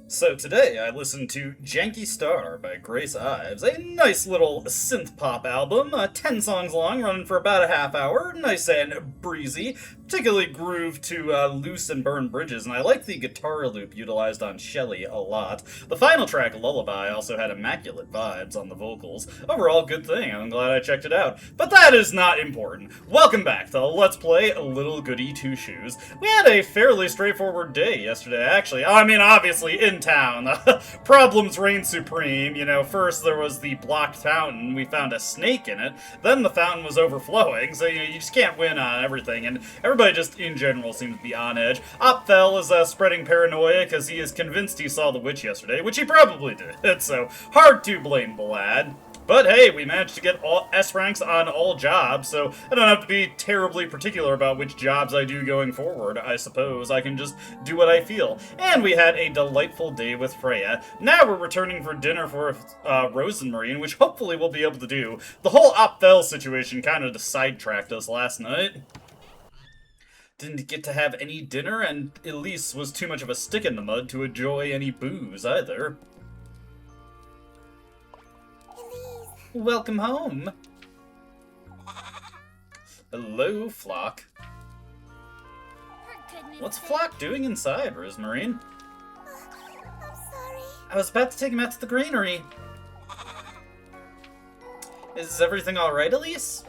So today I listened to Janky Star by Grace Ives, a nice little synth pop album, 10 songs long, running for about a half hour, nice and breezy, particularly grooved to Loose and Burn Bridges, and I like the guitar loop utilized on Shelley a lot. The final track, Lullaby, also had immaculate vibes on the vocals. Overall, good thing, I'm glad I checked it out. But that is not important. Welcome back to Let's Play Little Goody Two Shoes. We had a fairly straightforward day yesterday, actually. I mean, obviously, in town. Problems reigned supreme. You know, first there was the blocked fountain. We found a snake in it. Then the fountain was overflowing, so you just can't win on everything. And everybody just, in general, seems to be on edge. Opfel is spreading paranoia because he is convinced he saw the witch yesterday, which he probably did. So, hard to blame the lad. But hey, we managed to get all S ranks on all jobs, so I don't have to be terribly particular about which jobs I do going forward, I suppose. I can just do what I feel. And we had a delightful day with Freya. Now we're returning for dinner for Rozenmarine, which hopefully we'll be able to do. The whole Opfel situation kind of sidetracked us last night. Didn't get to have any dinner, and Elise was too much of a stick in the mud to enjoy any booze either. Welcome home. Hello, Flock. What's Flock doing inside, Rozenmarine? I'm sorry. I was about to take him out to the granary. Is everything alright, Elise?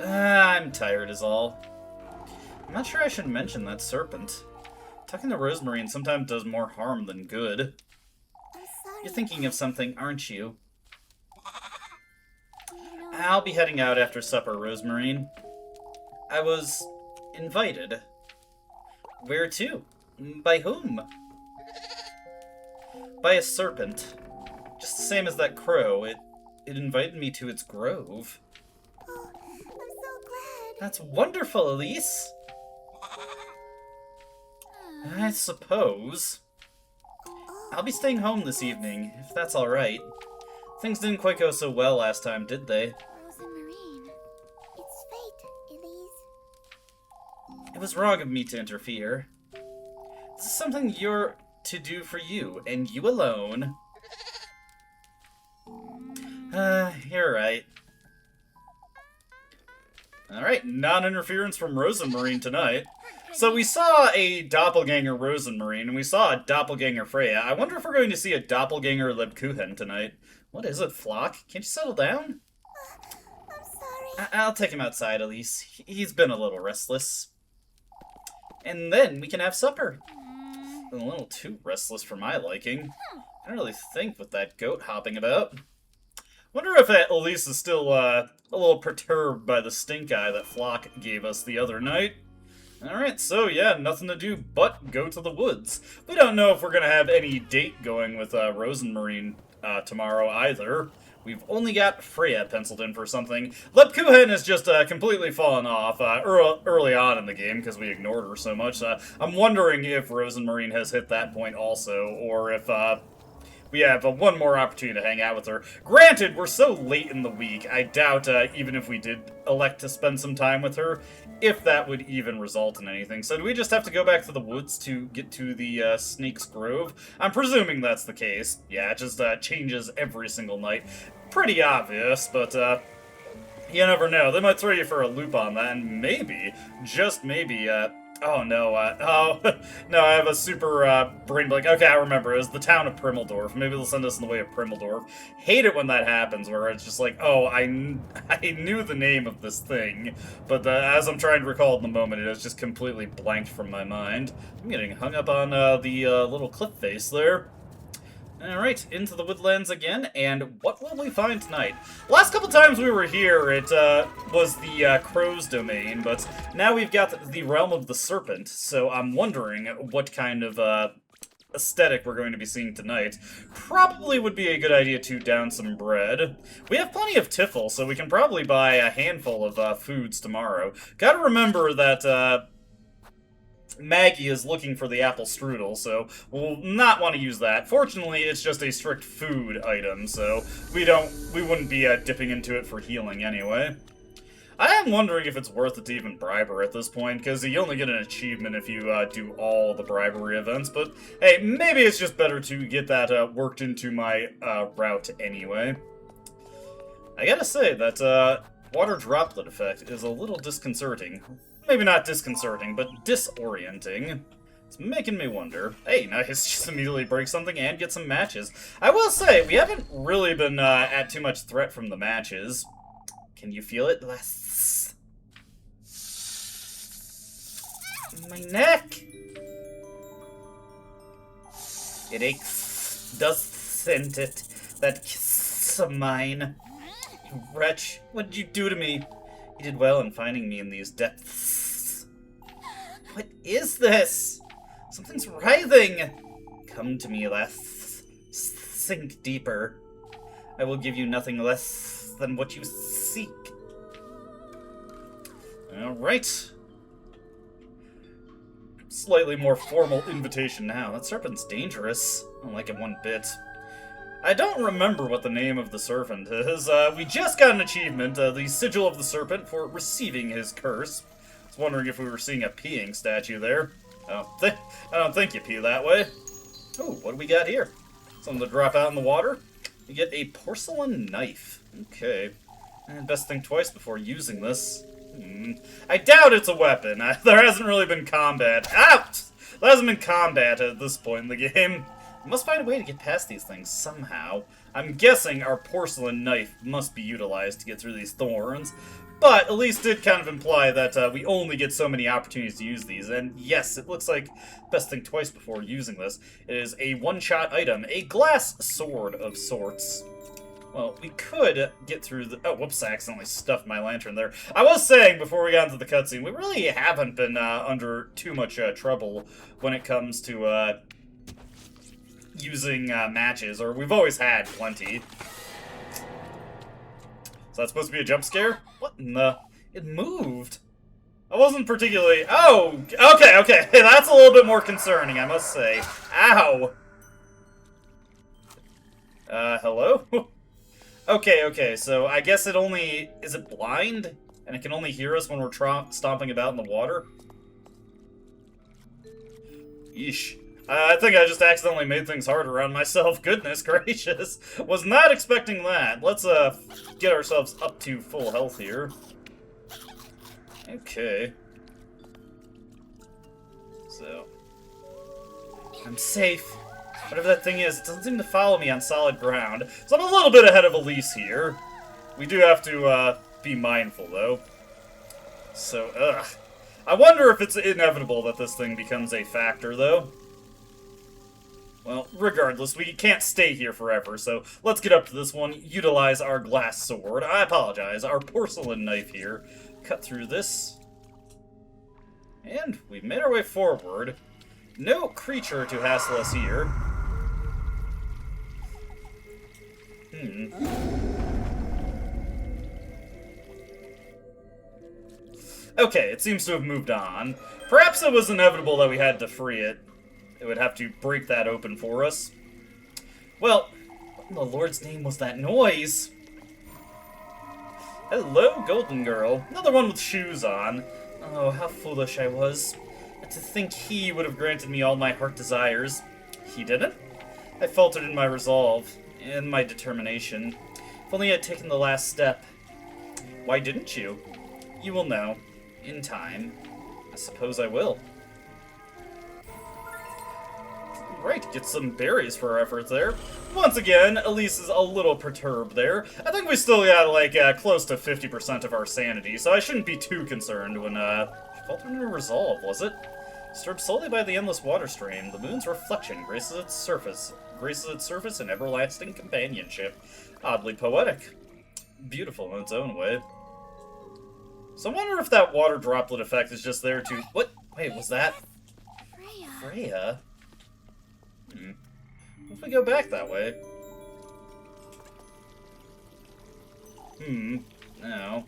I'm tired is all. I'm not sure I should mention that Serpent. Talking to Rozenmarine sometimes does more harm than good. I'm sorry. You're thinking of something, aren't you? I'll be heading out after supper, Rozenmarine. I was invited. Where to? By whom? By a serpent. Just the same as that crow. It invited me to its grove. Oh, I'm so glad. That's wonderful, Elise. I suppose. I'll be staying home this evening, if that's alright. Things didn't quite go so well last time, did they? Rozenmarine, it's fate, Elise. It was wrong of me to interfere. This is something you're to do for you, and you alone. You're right. Alright, non-interference from Rozenmarine tonight. So we saw a doppelganger Rozenmarine, and we saw a doppelganger Freya. I wonder if we're going to see a doppelganger Lagoon tonight. What is it, Flock? Can't you settle down? I'm sorry. I'll take him outside, Elise. He's been a little restless. And then we can have supper. A little too restless for my liking. I don't really think with that goat hopping about. Wonder if Elise is still a little perturbed by the stink eye that Flock gave us the other night. Alright, so yeah, nothing to do but go to the woods. We don't know if we're going to have any date going with Rozenmarine tomorrow either. We've only got Freya penciled in for something. Lepkuhen has just completely fallen off early on in the game because we ignored her so much. I'm wondering if Rozenmarine has hit that point also, or if we have one more opportunity to hang out with her. Granted, we're so late in the week, I doubt even if we did elect to spend some time with her, if that would even result in anything. So do we just have to go back to the woods to get to the Snake's Grove? I'm presuming that's the case. Yeah, it just changes every single night. Pretty obvious, but you never know. They might throw you for a loop on that, and maybe, just maybe, oh no, no, I have a super, brain blank. Okay, I remember, it was the town of Primeldorf. Maybe they'll send us in the way of Primeldorf. Hate it when that happens, where it's just like, oh, I knew the name of this thing, but as I'm trying to recall in the moment, it has just completely blanked from my mind. I'm getting hung up on, the, little cliff face there. Alright, into the woodlands again, and what will we find tonight? Last couple times we were here, it was the crow's domain, but now we've got the realm of the serpent, so I'm wondering what kind of aesthetic we're going to be seeing tonight. Probably would be a good idea to down some bread. We have plenty of tiffle, so we can probably buy a handful of foods tomorrow. Gotta remember that Maggie is looking for the apple strudel, so we'll not want to use that. Fortunately, it's just a strict food item, so we wouldn't be dipping into it for healing anyway. I am wondering if it's worth it to even bribe her at this point, because you only get an achievement if you do all the bribery events, but hey, maybe it's just better to get that worked into my route anyway. I gotta say that water droplet effect is a little disconcerting. Maybe not disconcerting, but disorienting. It's making me wonder. Hey, nice, just immediately break something and get some matches. I will say, we haven't really been at too much threat from the matches. Can you feel it? My neck! It aches, doesn't it? That kiss of mine. You wretch, what did you do to me? You did well in finding me in these depths. What is this? Something's writhing! Come to me, lass. Sink deeper. I will give you nothing less than what you seek. Alright. Slightly more formal invitation now. That serpent's dangerous. I don't like it one bit. I don't remember what the name of the serpent is. We just got an achievement, the Sigil of the Serpent, for receiving his curse. I was wondering if we were seeing a peeing statue there. I don't think you pee that way. Oh, what do we got here? Something to drop out in the water? You get a porcelain knife. Okay. Best think twice before using this. I doubt it's a weapon. There hasn't really been combat. Ouch! There hasn't been combat at this point in the game. I must find a way to get past these things somehow. I'm guessing our porcelain knife must be utilized to get through these thorns. But at least it kind of imply that we only get so many opportunities to use these. And yes, it looks like best think twice before using this. It is a one-shot item, a glass sword of sorts. Well, we could get through the... Oh, whoops, I accidentally stuffed my lantern there. I was saying, before we got into the cutscene, we really haven't been under too much trouble when it comes to using matches, or we've always had plenty. So that's supposed to be a jump scare? What in the... It moved. I wasn't particularly... Oh! Okay. That's a little bit more concerning, I must say. Ow! Hello? Okay, so I guess it only... Is it blind? And it can only hear us when we're stomping about in the water? Yeesh. I think I just accidentally made things harder on myself. Goodness gracious. Was not expecting that. Let's, get ourselves up to full health here. Okay. So. I'm safe. Whatever that thing is, it doesn't seem to follow me on solid ground. So I'm a little bit ahead of Elise here. We do have to, be mindful, though. So, I wonder if it's inevitable that this thing becomes a factor, though. Well, regardless, we can't stay here forever, so let's get up to this one, utilize our glass sword. I apologize, our porcelain knife here. Cut through this. And we've made our way forward. No creature to hassle us here. Okay, it seems to have moved on. Perhaps it was inevitable that we had to free it. It would have to break that open for us. Well, what in the Lord's name was that noise? Hello, Golden Girl. Another one with shoes on. Oh, how foolish I was. To think he would have granted me all my heart desires. He didn't? I faltered in my resolve, in my determination. If only I had taken the last step. Why didn't you? You will know. In time. I suppose I will. Right, get some berries for our efforts there. Once again, Elise is a little perturbed there. I think we still got, like, close to 50% of our sanity, so I shouldn't be too concerned when, she faltered in her resolve, was it? Disturbed solely by the endless water stream, the moon's reflection graces its surface in everlasting companionship. Oddly poetic. Beautiful in its own way. So I wonder if that water droplet effect is just there to... What? Wait, was that... Freya? What if we go back that way? No.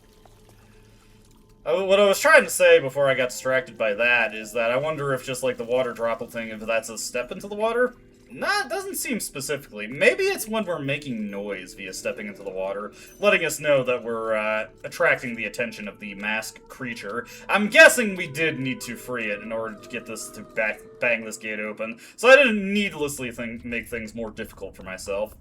What I was trying to say before I got distracted by that is that I wonder if just, like, the water droplet thing, if that's a step into the water? Nah, it doesn't seem specifically. Maybe it's when we're making noise via stepping into the water, letting us know that we're attracting the attention of the masked creature. I'm guessing we did need to free it in order to get this to bang this gate open, so I didn't needlessly make things more difficult for myself.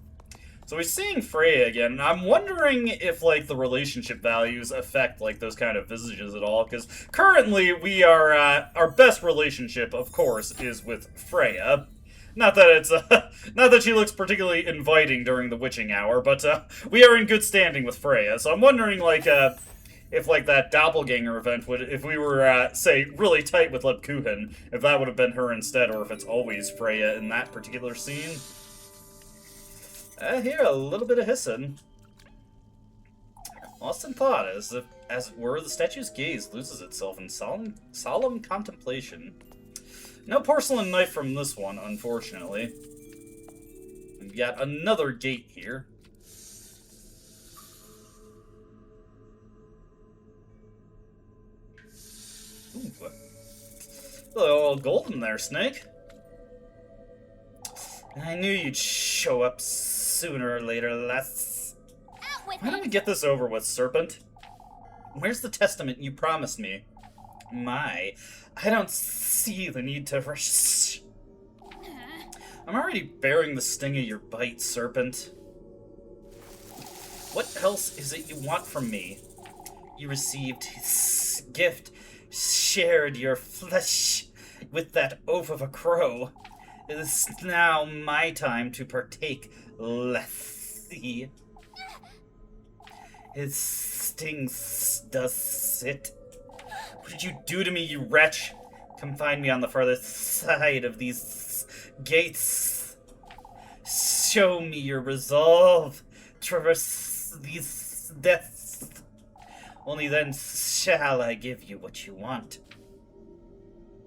So we're seeing Freya again, and I'm wondering if, like, the relationship values affect, like, those kind of visages at all, because currently we are, our best relationship, of course, is with Freya. Not that it's, not that she looks particularly inviting during the witching hour, but, we are in good standing with Freya, so I'm wondering, like, if, like, that doppelganger event would, if we were, say, really tight with Lagoon, if that would have been her instead, or if it's always Freya in that particular scene. I hear a little bit of hissing. Lost in thought, as it were, the statue's gaze loses itself in solemn contemplation. No porcelain knife from this one, unfortunately. We've got another gate here. Ooh. Hello, golden there, Snake. I knew you'd show up sooner or later, lass. Why don't we get this over with, Serpent? Where's the testament you promised me? My, I don't see the need to rush. I'm already bearing the sting of your bite, Serpent. What else is it you want from me? You received his gift, shared your flesh with that oaf of a crow. It is now my time to partake, Lassie. His stings does it. What did you do to me, you wretch? Come find me on the farther side of these gates. Show me your resolve. Traverse these deaths. Only then shall I give you what you want.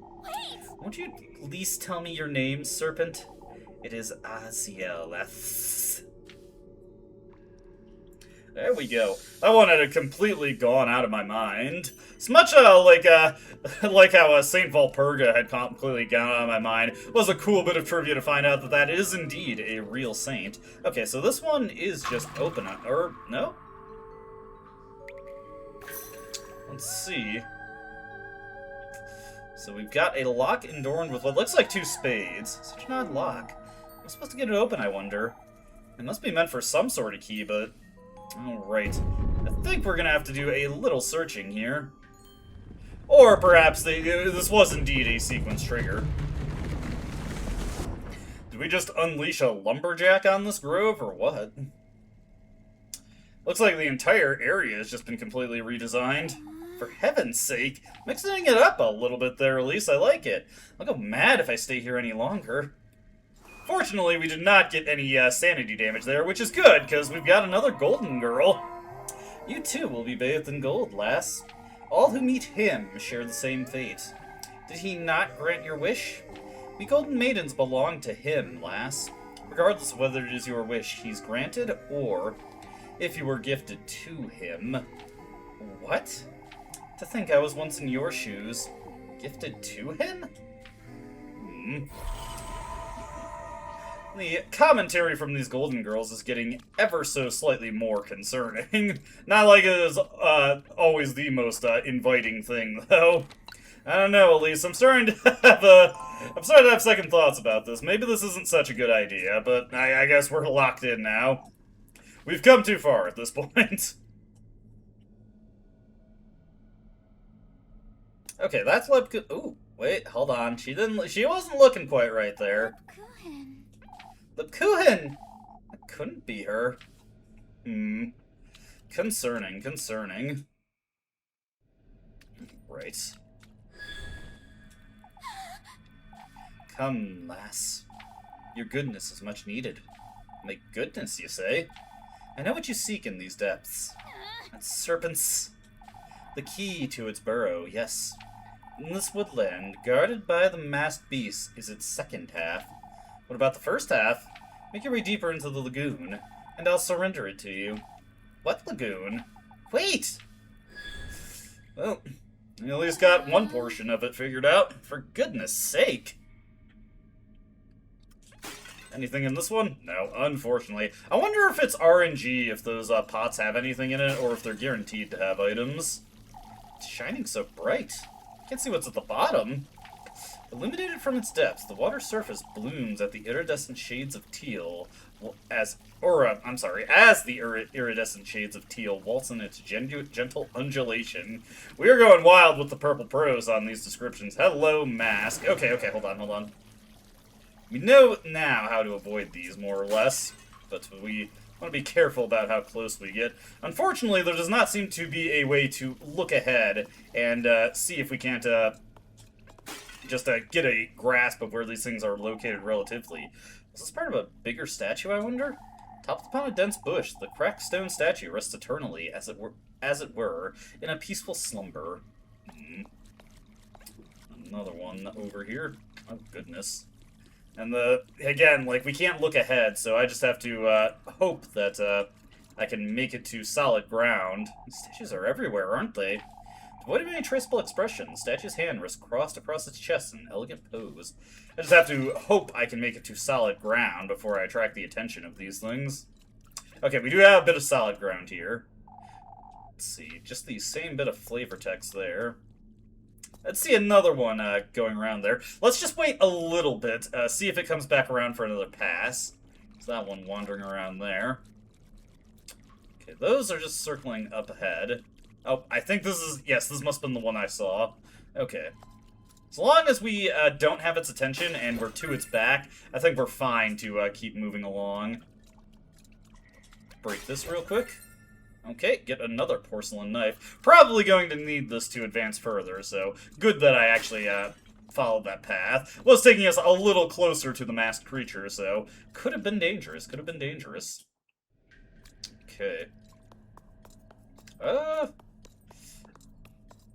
Wait! Won't you at least tell me your name, Serpent? It is Aziel. There we go. That one had completely gone out of my mind. It's much like how Saint Valpurga had completely gone out of my mind. It was a cool bit of trivia to find out that that is indeed a real saint. Okay, so this one is just open, or no? Let's see. So we've got a lock adorned with what looks like 2 spades. Such an odd lock. I'm supposed to get it open, I wonder. It must be meant for some sort of key, but... Alright. I think we're gonna have to do a little searching here. Or perhaps this was indeed a sequence trigger. Did we just unleash a lumberjack on this grove, or what? Looks like the entire area has just been completely redesigned. For heaven's sake, mixing it up a little bit there, Elise. I like it. I'll go mad if I stay here any longer. Fortunately, we did not get any sanity damage there, which is good, because we've got another golden girl. You too will be bathed in gold, lass. All who meet him share the same fate. Did he not grant your wish? We golden maidens belong to him, lass. Regardless of whether it is your wish he's granted, or if you were gifted to him. What? To think I was once in your shoes. Gifted to him? The commentary from these golden girls is getting ever so slightly more concerning. Not like it is always the most inviting thing, though. I don't know, Elise. I'm starting to have second thoughts about this. Maybe this isn't such a good idea, but I guess we're locked in now. We've come too far at this point. Okay, that's Lagoon. Ooh, wait, hold on. She wasn't looking quite right there. Lagoon! That couldn't be her. Concerning. Right. Come, lass. Your goodness is much needed. My goodness, you say? I know what you seek in these depths. That serpent's... the key to its burrow, yes. In this woodland, guarded by the masked beast, is its second half. What about the first half? Make your way deeper into the lagoon, and I'll surrender it to you. What lagoon? Wait! Well, you at least got one portion of it figured out. For goodness sake. Anything in this one? No, unfortunately. I wonder if it's RNG if those pots have anything in it, or if they're guaranteed to have items. It's shining so bright. Can't see what's at the bottom. Illuminated from its depths, the water surface blooms at the iridescent shades of teal, as the iridescent shades of teal waltz in its gentle undulation. We are going wild with the purple prose on these descriptions. Hello, Mask. Okay, hold on. We know now how to avoid these, more or less, but we want to be careful about how close we get. Unfortunately, there does not seem to be a way to look ahead and see if we can't just get a grasp of where these things are located relatively. Is this part of a bigger statue, I wonder? Topped upon a dense bush, the cracked stone statue rests eternally, as it were, in a peaceful slumber. Another one over here. Oh, goodness. And again, like, we can't look ahead, so I just have to hope that I can make it to solid ground. These statues are everywhere, aren't they? Devoid of any traceable expression, the statue's hand rests crossed across its chest in an elegant pose. I just have to hope I can make it to solid ground before I attract the attention of these things. Okay, we do have a bit of solid ground here. Let's see, just the same bit of flavor text there. Let's see another one going around there. Let's just wait a little bit, see if it comes back around for another pass. There's that one wandering around there. Okay, those are just circling up ahead. Oh, I think this is... Yes, this must have been the one I saw. Okay. As long as we don't have its attention and we're to its back, I think we're fine to keep moving along. Break this real quick. Okay, get another porcelain knife. Probably going to need this to advance further, so good that I actually followed that path. Well, it's taking us a little closer to the masked creature, so could have been dangerous, Okay.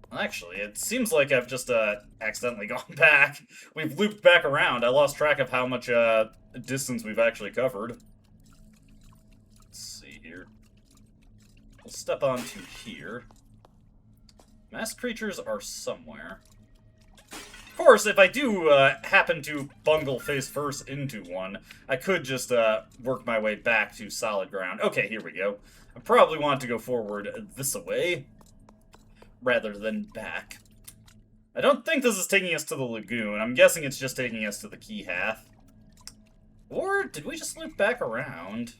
Actually, it seems like I've just accidentally gone back. We've looped back around. I lost track of how much distance we've actually covered. Let's see here. We'll step onto here. Masked creatures are somewhere. Of course, if I do happen to bungle face first into one, I could just work my way back to solid ground. Okay, here we go. I probably want to go forward this way, rather than back. I don't think this is taking us to the Lagoon. I'm guessing it's just taking us to the key half. Or did we just loop back around?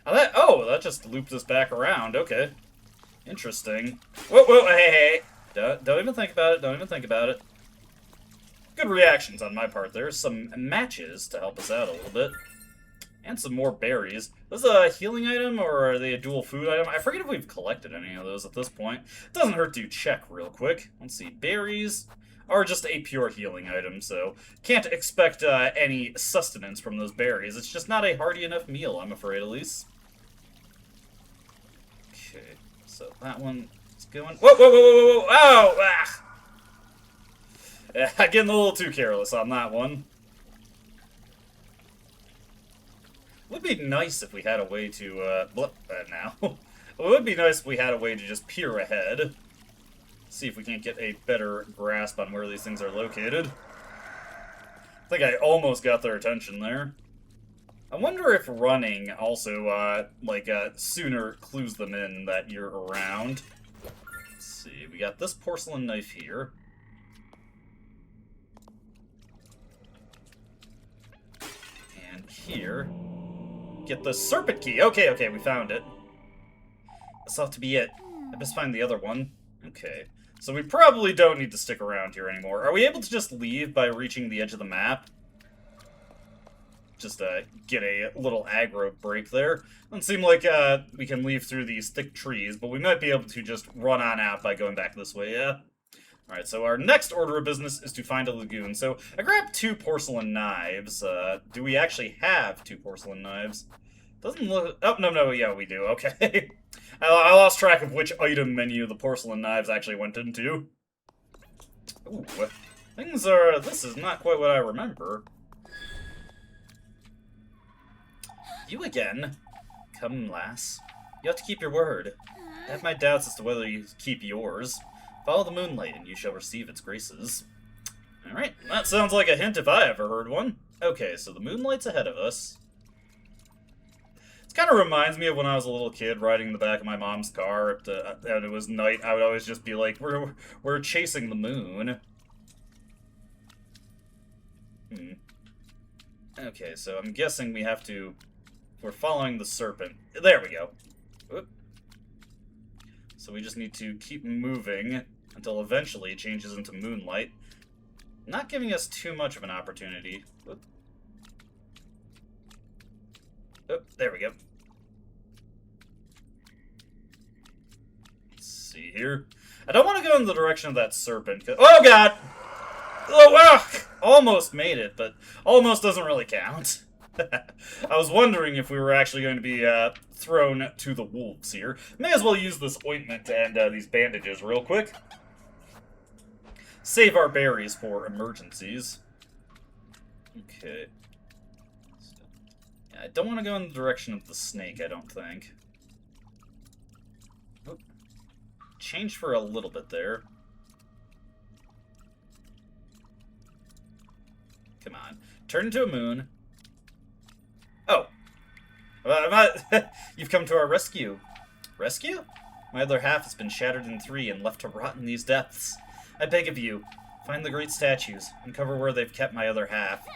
Oh, that just looped us back around. Okay. Interesting. Whoa, hey. Don't even think about it. Good reactions on my part there. Some matches to help us out a little bit. And some more berries. Is this a healing item, or are they a dual food item? I forget if we've collected any of those at this point. It doesn't hurt to check real quick. Let's see, berries are just a pure healing item, so can't expect any sustenance from those berries. It's just not a hearty enough meal, I'm afraid, at least. Okay, so that one is going... Whoa! Oh! Ah! Yeah, getting a little too careless on that one. It would be nice if we had a way to, It would be nice if we had a way to just peer ahead. See if we can't get a better grasp on where these things are located. I think I almost got their attention there. I wonder if running also, sooner clues them in that you're around. Let's see, we got this porcelain knife here. And here... Get the Serpent key. Okay, we found it. This ought to be it. I must find the other one. Okay. So we probably don't need to stick around here anymore. Are we able to just leave by reaching the edge of the map? Just get a little aggro break there. Doesn't seem like we can leave through these thick trees, but we might be able to just run on out by going back this way, yeah? Alright, so our next order of business is to find a lagoon. So I grabbed 2 porcelain knives. Do we actually have 2 porcelain knives? Doesn't look... Oh, no, yeah, we do. Okay. I lost track of which item menu the porcelain knives actually went into. Ooh, things are... This is not quite what I remember. You again? Come, lass. You have to keep your word. I have my doubts as to whether you keep yours. Follow the moonlight, and you shall receive its graces. Alright, that sounds like a hint if I ever heard one. Okay, so the moonlight's ahead of us. It kind of reminds me of when I was a little kid riding in the back of my mom's car, and it was night. I would always just be like, we're chasing the moon. Okay, so I'm guessing we have to... We're following the serpent. There we go. Whoop. So we just need to keep moving until eventually it changes into moonlight. Not giving us too much of an opportunity. Whoop. Oh, there we go. Let's see here. I don't want to go in the direction of that serpent. Oh, God! Oh, wow! Almost made it, but almost doesn't really count. I was wondering if we were actually going to be thrown to the wolves here. May as well use this ointment and these bandages real quick. Save our berries for emergencies. Okay. I don't want to go in the direction of the snake, I don't think. Oh. Change for a little bit there. Come on. Turn into a moon. Oh. You've come to our rescue. Rescue? My other half has been shattered in 3 and left to rot in these depths. I beg of you, find the great statues, uncover where they've kept my other half.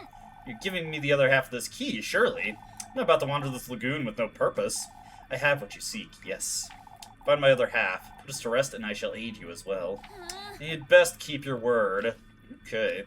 You're giving me the other half of this key, surely. I'm not about to wander this lagoon with no purpose. I have what you seek, yes. Find my other half, put us to rest, and I shall aid you as well. You'd best keep your word. Okay.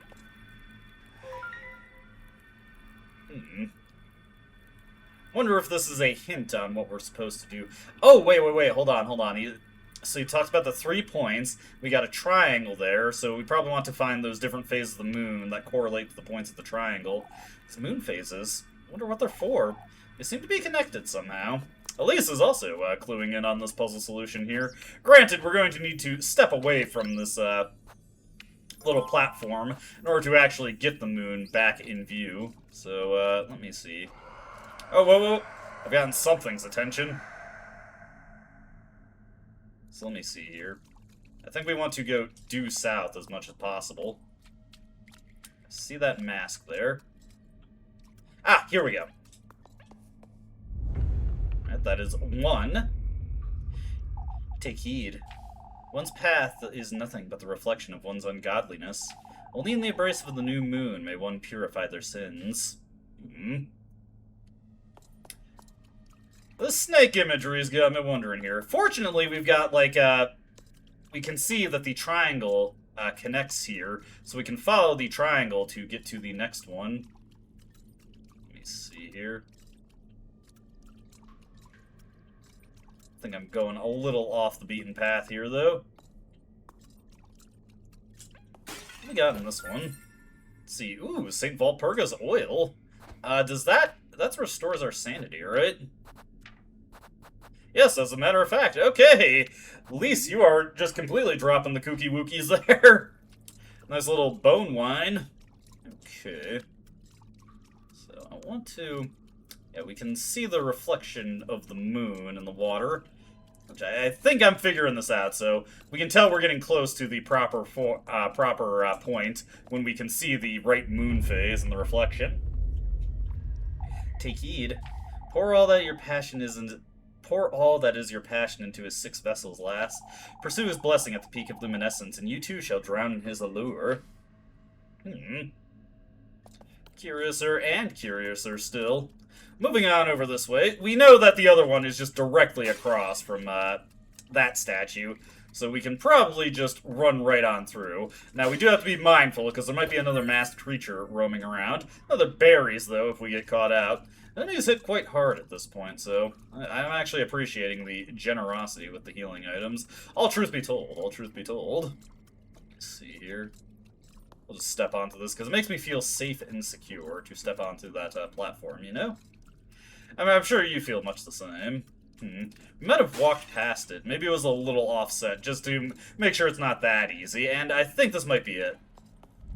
Wonder if this is a hint on what we're supposed to do. Oh, wait, hold on. So he talks about the 3 points. We got a triangle there, so we probably want to find those different phases of the moon that correlate to the points of the triangle. These moon phases, I wonder what they're for. They seem to be connected somehow. Elise is also cluing in on this puzzle solution here. Granted, we're going to need to step away from this little platform in order to actually get the moon back in view. So, let me see. Oh, whoa. I've gotten something's attention. So let me see here. I think we want to go due south as much as possible. See that mask there? Ah, here we go. Right, that is 1. Take heed. One's path is nothing but the reflection of one's ungodliness. Only in the embrace of the new moon may one purify their sins. The snake imagery's got me wondering here. Fortunately, we've got, like, we can see that the triangle connects here, so we can follow the triangle to get to the next one. Let me see here. I think I'm going a little off the beaten path here, though. What we got in this one? Let's see. Ooh, St. Valpurga's oil. That restores our sanity, right? Yes, as a matter of fact. Okay. Elise, you are just completely dropping the kooky wookies there. Nice little bone wine. Okay. So I want to... Yeah, we can see the reflection of the moon in the water. Which I think I'm figuring this out, so we can tell we're getting close to the proper point when we can see the right moon phase in the reflection. Take heed. Pour all that is your passion into his 6 vessels, lass. Pursue his blessing at the peak of luminescence, and you too shall drown in his allure. Curiouser and curiouser still. Moving on over this way, we know that the other one is just directly across from that statue, so we can probably just run right on through. Now, we do have to be mindful, because there might be another masked creature roaming around. Another berries, though, if we get caught out. Enemies hit quite hard at this point, so I'm actually appreciating the generosity with the healing items. All truth be told, Let's see here. We'll just step onto this, because it makes me feel safe and secure to step onto that platform, you know? I mean, I'm sure you feel much the same. We might have walked past it. Maybe it was a little offset, just to make sure it's not that easy, and I think this might be it.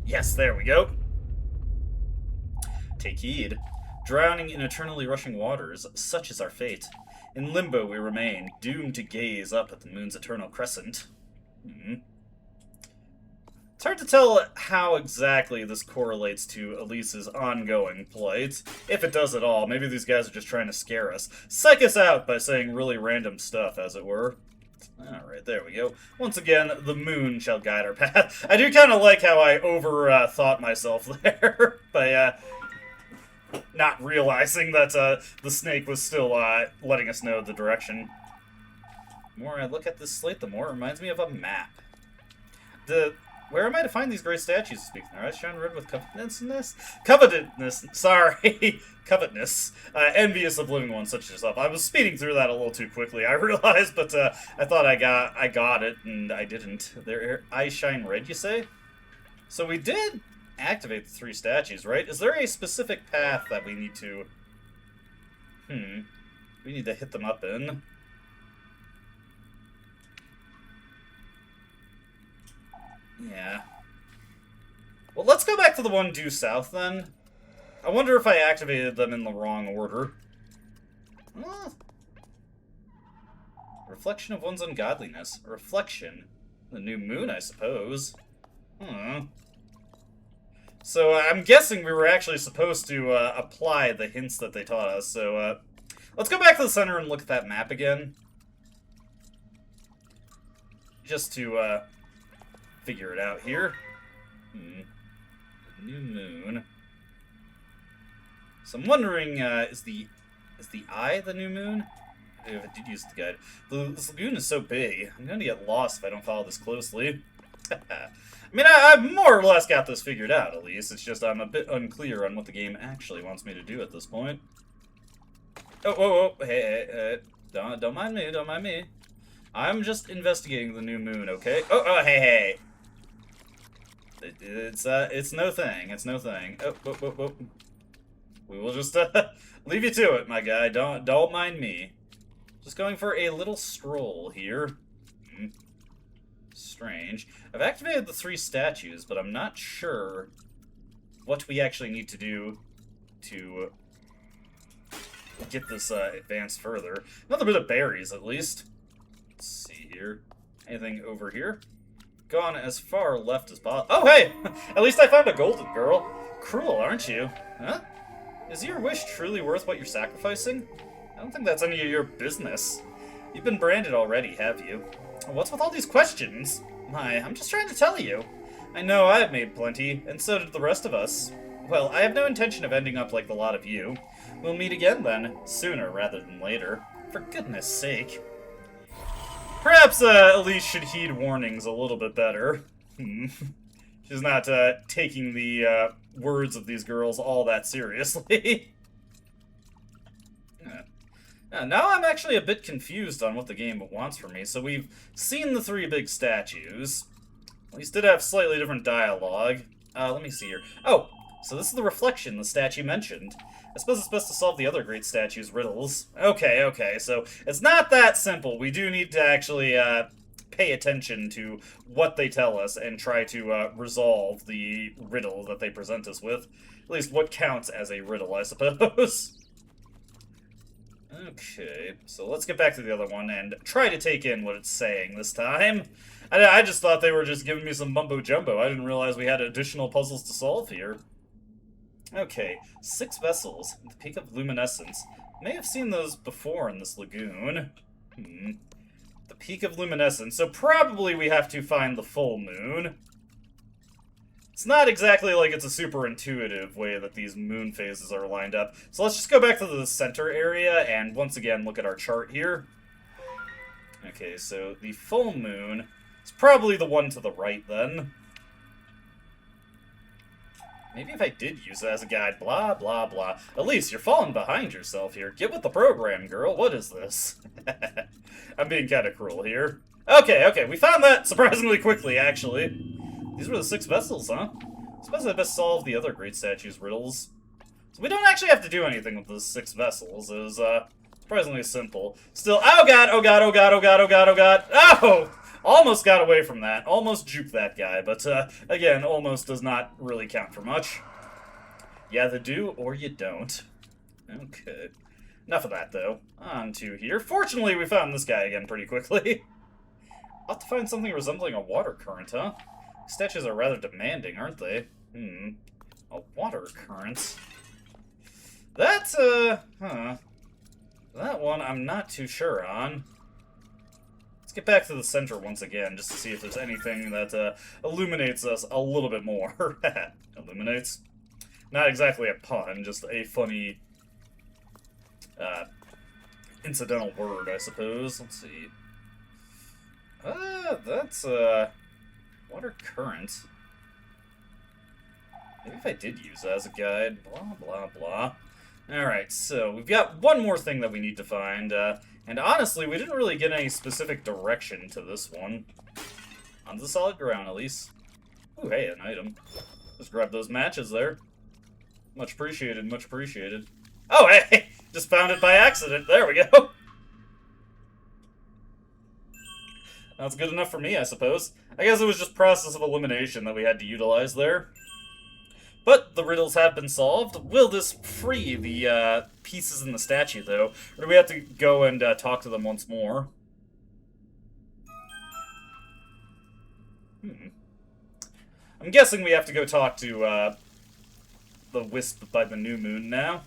Yes, there we go. Take heed. Drowning in eternally rushing waters, such is our fate. In limbo we remain, doomed to gaze up at the moon's eternal crescent. It's hard to tell how exactly this correlates to Elise's ongoing plight. If it does at all. Maybe these guys are just trying to scare us. Psych us out by saying really random stuff, as it were. Alright, there we go. Once again, the moon shall guide our path. I do kind of like how I thought myself there by not realizing that the snake was still letting us know the direction. The more I look at this slate, the more it reminds me of a map. Where am I to find these great statues? Speaking of, I shine red with covetousness? Sorry. Covetousness. Envious of living ones such as yourself. I was speeding through that a little too quickly, I realized, but I thought I got it, and I didn't. Their eyes shine red, you say? So we did activate the 3 statues, right? Is there a specific path that we need to... we need to hit them up in? Yeah. Well, let's go back to the one due south, then. I wonder if I activated them in the wrong order. Reflection of one's ungodliness. A reflection. The new moon, I suppose. So, I'm guessing we were actually supposed to apply the hints that they taught us, so, let's go back to the center and look at that map again. Just to, figure it out here. New moon. So I'm wondering, is the eye the new moon? I did use the guide. This lagoon is so big. I'm going to get lost if I don't follow this closely. I mean, I've more or less got this figured out, at least. It's just I'm a bit unclear on what the game actually wants me to do at this point. Oh, hey, don't mind me, don't mind me. I'm just investigating the new moon, okay? Oh, hey. It's no thing. It's no thing. Oh. We will just leave you to it, my guy. Don't mind me. Just going for a little stroll here. Strange. I've activated the 3 statues, but I'm not sure what we actually need to do to get this advanced further. Another bit of berries, at least. Let's see here. Anything over here? Gone as far left as possible. Oh, hey! At least I found a golden girl. Cruel, aren't you? Huh? Is your wish truly worth what you're sacrificing? I don't think that's any of your business. You've been branded already, have you? What's with all these questions? My, I'm just trying to tell you. I know I've made plenty, and so did the rest of us. Well, I have no intention of ending up like the lot of you. We'll meet again then, sooner rather than later. For goodness sake. Perhaps Elise should heed warnings a little bit better. She's not taking the words of these girls all that seriously. Now I'm actually a bit confused on what the game wants from me. So we've seen the 3 big statues. These did have slightly different dialogue. Let me see here. Oh, so this is the reflection the statue mentioned. I suppose it's best to solve the other great statue's riddles. Okay, so it's not that simple. We do need to actually pay attention to what they tell us and try to resolve the riddle that they present us with. At least what counts as a riddle, I suppose. Okay, so let's get back to the other one and try to take in what it's saying this time. I just thought they were just giving me some mumbo-jumbo. I didn't realize we had additional puzzles to solve here. Okay, 6 vessels, the peak of luminescence. May have seen those before in this lagoon. The peak of luminescence, so probably we have to find the full moon. It's not exactly like it's a super intuitive way that these moon phases are lined up. So let's just go back to the center area and once again look at our chart here. Okay, so the full moon is probably the one to the right then. Maybe if I did use it as a guide, blah, blah, blah. Elise, you're falling behind yourself here. Get with the program, girl. What is this? I'm being kind of cruel here. Okay, we found that surprisingly quickly, actually. These were the 6 vessels, huh? I suppose I best solve the other great statue's riddles. So we don't actually have to do anything with those 6 vessels. It was, surprisingly simple. Still, oh god! Oh! Almost got away from that. Almost juked that guy, but, again, almost does not really count for much. You either do, or you don't. Okay. Enough of that, though. On to here. Fortunately, we found this guy again pretty quickly. I'll have to find something resembling a water current, huh? Statues are rather demanding, aren't they? A water current. That's, huh. That one I'm not too sure on. Let's get back to the center once again, just to see if there's anything that, illuminates us a little bit more. Illuminates? Not exactly a pun, just a funny, incidental word, I suppose. Let's see. That's, water current. Maybe if I did use that as a guide. Blah, blah, blah. Alright, so we've got one more thing that we need to find, and honestly, we didn't really get any specific direction to this one. On the solid ground, at least. Ooh, hey, an item. Just grab those matches there. Much appreciated, much appreciated. Oh, hey! Just found it by accident. There we go. That's good enough for me, I suppose. I guess it was just process of elimination that we had to utilize there. But the riddles have been solved. Will this free the pieces in the statue, though? Or do we have to go and talk to them once more? I'm guessing we have to go talk to the wisp by the new moon now.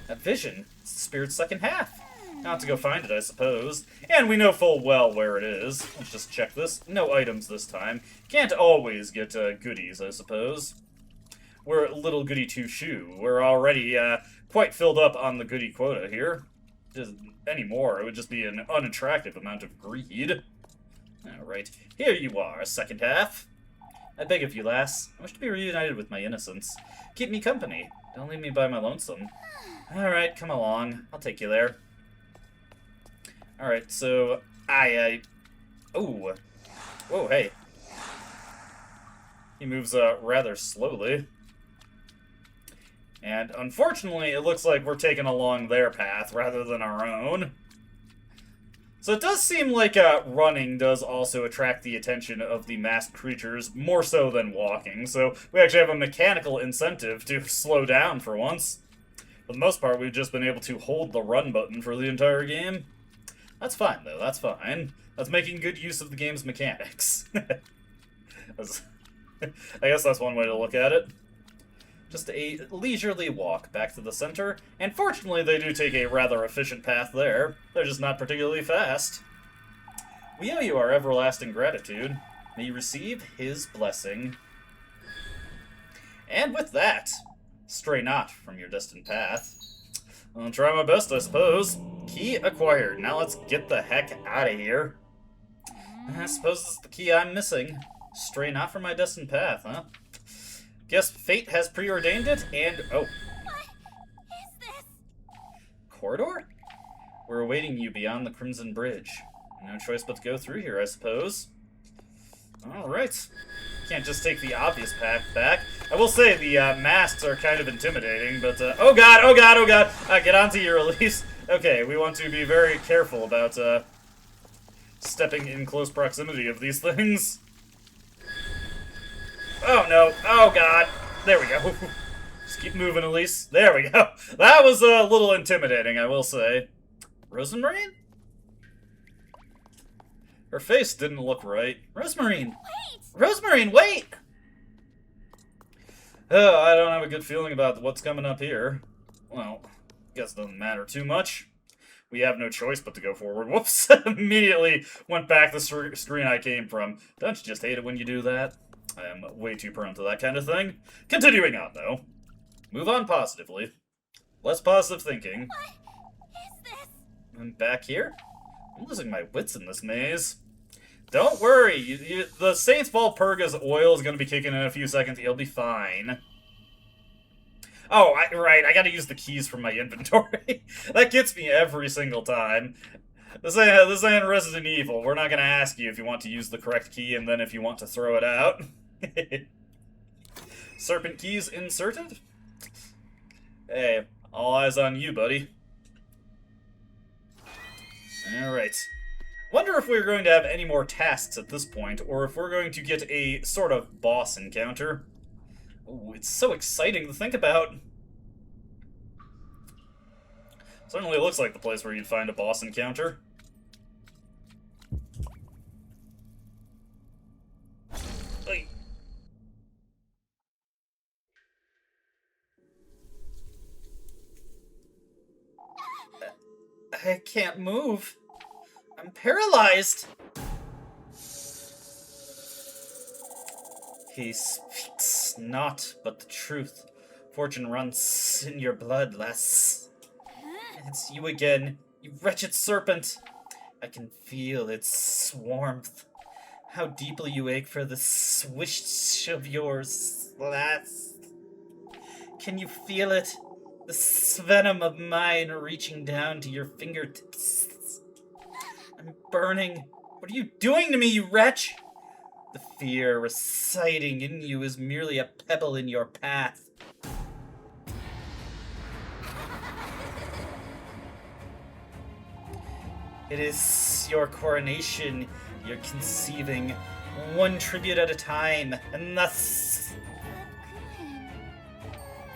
That vision. It's the spirit's second half. Now to go find it, I suppose. And we know full well where it is. Let's just check this. No items this time. Can't always get goodies, I suppose. We're little goody two-shoe. We're already quite filled up on the goody quota here. Just any more, it would just be an unattractive amount of greed. Alright, here you are, second half. I beg of you, lass. I wish to be reunited with my innocence. Keep me company. Don't leave me by my lonesome. Alright, come along. I'll take you there. Alright, so oh. Whoa, hey. He moves rather slowly. And unfortunately, it looks like we're taking along their path rather than our own. So it does seem like running does also attract the attention of the masked creatures, more so than walking. So we actually have a mechanical incentive to slow down for once. For the most part, we've just been able to hold the run button for the entire game. That's fine, though. That's fine. That's making good use of the game's mechanics. I guess that's one way to look at it. Just a leisurely walk back to the center, and fortunately they do take a rather efficient path there. They're just not particularly fast. We owe you our everlasting gratitude. May you receive his blessing. And with that, stray not from your destined path. I'll try my best, I suppose. Key acquired. Now let's get the heck out of here. I suppose this is the key I'm missing. Stray not from my destined path, huh? Guess fate has preordained it, and oh. What is this? Corridor? We're awaiting you beyond the Crimson Bridge. No choice but to go through here, I suppose. Alright. Can't just take the obvious path back. I will say the masks are kind of intimidating, but oh god, oh god, oh god! Get onto your release. Okay, we want to be very careful about stepping in close proximity of these things. Oh no, oh god. There we go. Just keep moving, Elise. There we go. That was a little intimidating, I will say. Rozenmarine? Her face didn't look right. Rozenmarine! Wait! Rozenmarine, wait! Oh, I don't have a good feeling about what's coming up here. Well, guess it doesn't matter too much. We have no choice but to go forward. Whoops! Immediately went back the screen I came from. Don't you just hate it when you do that? I am way too prone to that kind of thing. Continuing on, though. Move on positively. Less positive thinking. What is this? I'm back here? I'm losing my wits in this maze. Don't worry. The Saints Fall Purga's oil is going to be kicking in a few seconds. You'll be fine. Oh, right. I got to use the keys from my inventory. That gets me every single time. This ain't Resident Evil. We're not going to ask you if you want to use the correct key and then if you want to throw it out. Serpent keys inserted? Hey, all eyes on you, buddy. Alright. Wonder if we're going to have any more tasks at this point, or if we're going to get a sort of boss encounter. Ooh, it's so exciting to think about. Certainly looks like the place where you'd find a boss encounter. I can't move. I'm paralyzed. He speaks not but the truth. Fortune runs in your blood, lass. It's you again, you wretched serpent. I can feel its warmth. How deeply you ache for this wish of yours, lass. Can you feel it? This venom of mine reaching down to your fingertips. I'm burning. What are you doing to me, you wretch? The fear residing in you is merely a pebble in your path. It is your coronation you're conceiving, one tribute at a time, and thus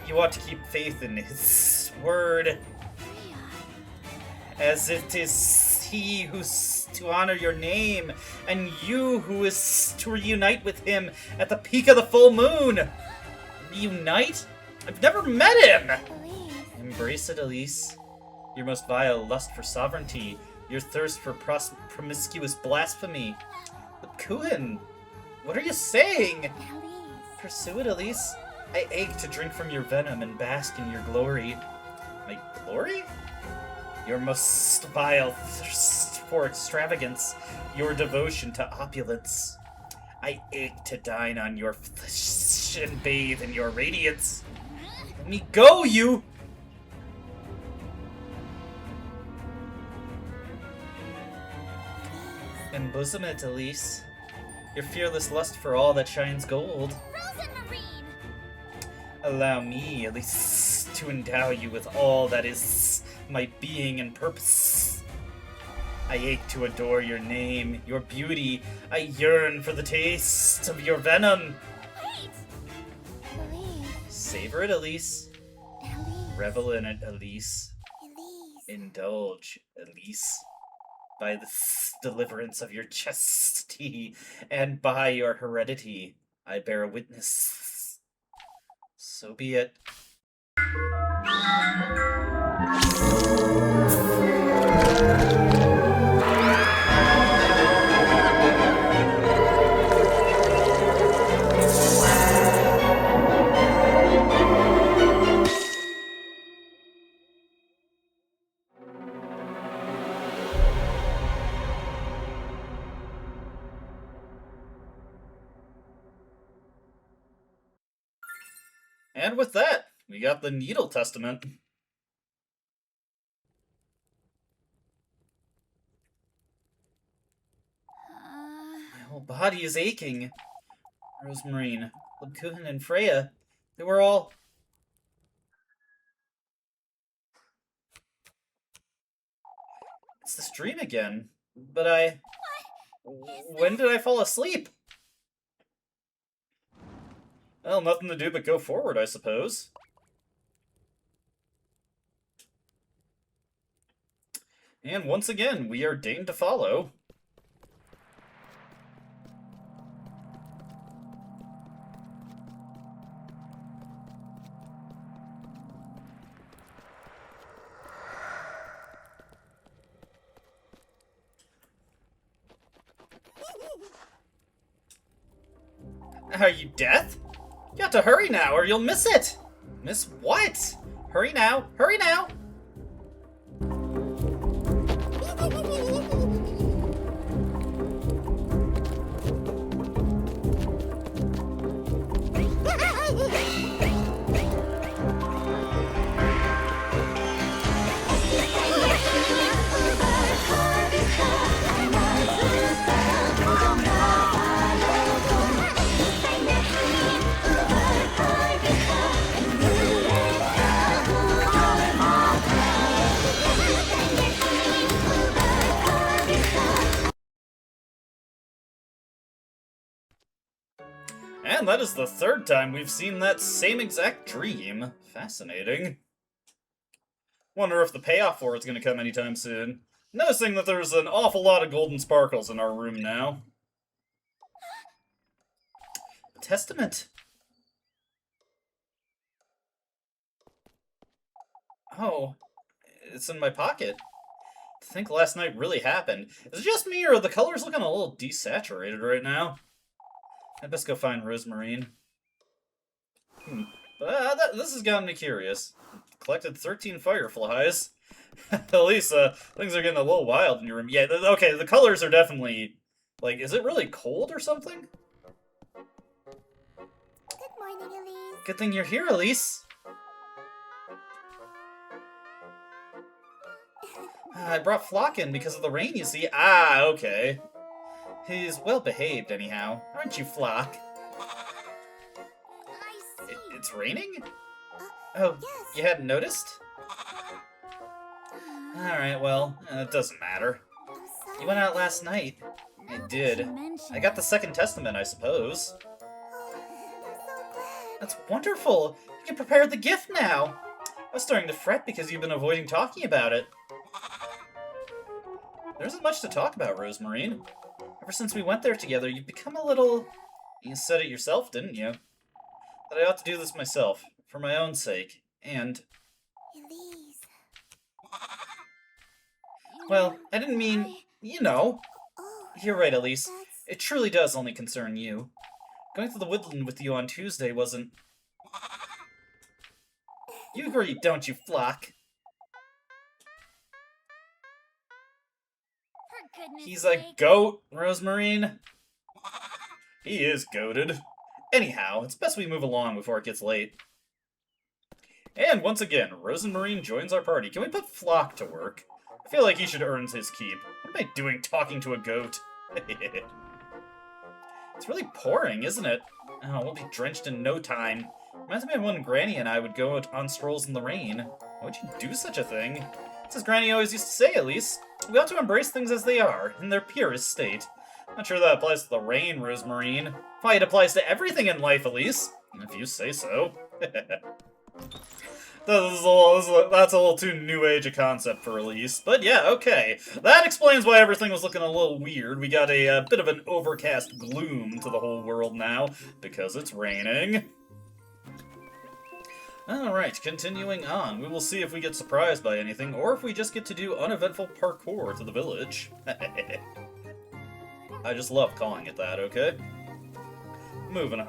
you ought to keep faith in his word, as it is he who's to honor your name, and you who is to reunite with him at the peak of the full moon. Reunite? I've never met him! Elise. Embrace it, Elise. Your most vile lust for sovereignty, your thirst for promiscuous blasphemy. Lagoon, what are you saying? Elise. Pursue it, Elise. I ache to drink from your venom and bask in your glory. My glory? Your most vile thirst for extravagance, your devotion to opulence. I ache to dine on your flesh and bathe in your radiance. Let me go, you! Embosom it, Elise. Your fearless lust for all that shines gold. Rozenmarine. Allow me, at least, to endow you with all that is my being and purpose. I ache to adore your name, your beauty. I yearn for the taste of your venom. Wait. Elise. Savor it, Elise. Elise. Revel in it, Elise. Elise. Indulge, Elise. By the deliverance of your chastity, and by your heredity, I bear witness. So be it. And with that, we got the Needle Testament. My whole body is aching. Rozenmarine, Lagoon, and Freya, they were all... It's this dream again. But when did I fall asleep? Well, nothing to do but go forward, I suppose. And once again, we are deigned to follow. Are you deaf? You have to hurry now, or you'll miss it! Miss what? Hurry now! Hurry now! And that is the third time we've seen that same exact dream. Fascinating. Wonder if the payoff for it's going to come anytime soon. Noticing that there's an awful lot of golden sparkles in our room now. Testament. Oh, it's in my pocket. think last night really happened. Is it just me, or are the colors looking a little desaturated right now? I'd best go find Rozenmarine. This has gotten me curious. Collected 13 fireflies. At least, things are getting a little wild in your room. Yeah, okay, the colors are definitely... Like, is it really cold or something? Good morning, Elise. Good thing you're here, Elise. I brought Flock in because of the rain, you see. Ah, okay. He's well behaved, anyhow. Aren't you, Flock? I see. It's raining? Yes. You hadn't noticed? Alright, well, it doesn't matter. I'm sorry. You went out last night. I did. I got the Second Testament, I suppose. Oh, I'm so glad. That's wonderful! You can prepare the gift now! I was starting to fret because you've been avoiding talking about it. There isn't much to talk about, Rozenmarine. Ever since we went there together, you've become a little... You said it yourself, didn't you? That I ought to do this myself, for my own sake, and... Elise. Well, I didn't mean... You know. Oh, You're right, Elise. that's... It truly does only concern you. Going to the woodland with you on Tuesday wasn't... You agree, don't you, Flock? For goodness He's a sake. goat, Rozenmarine. He is goated. Anyhow, it's best we move along before it gets late. And once again, Rozenmarine joins our party. Can we put Flock to work? I feel like he should earn his keep. What am I doing talking to a goat? It's really pouring, isn't it? Oh, we'll be drenched in no time. Reminds me of when Granny and I would go out on strolls in the rain. Why would you do such a thing? It's as Granny always used to say, at least. We ought to embrace things as they are, in their purest state. Not sure that applies to the rain, Rozenmarine. Why, it applies to everything in life, Elise. If you say so. That's a little too new age a concept for Elise. But yeah, okay. That explains why everything was looking a little weird. We got a bit of an overcast gloom to the whole world now, because it's raining. Alright, continuing on. We will see if we get surprised by anything, or if we just get to do uneventful parkour to the village. I just love calling it that, okay? Moving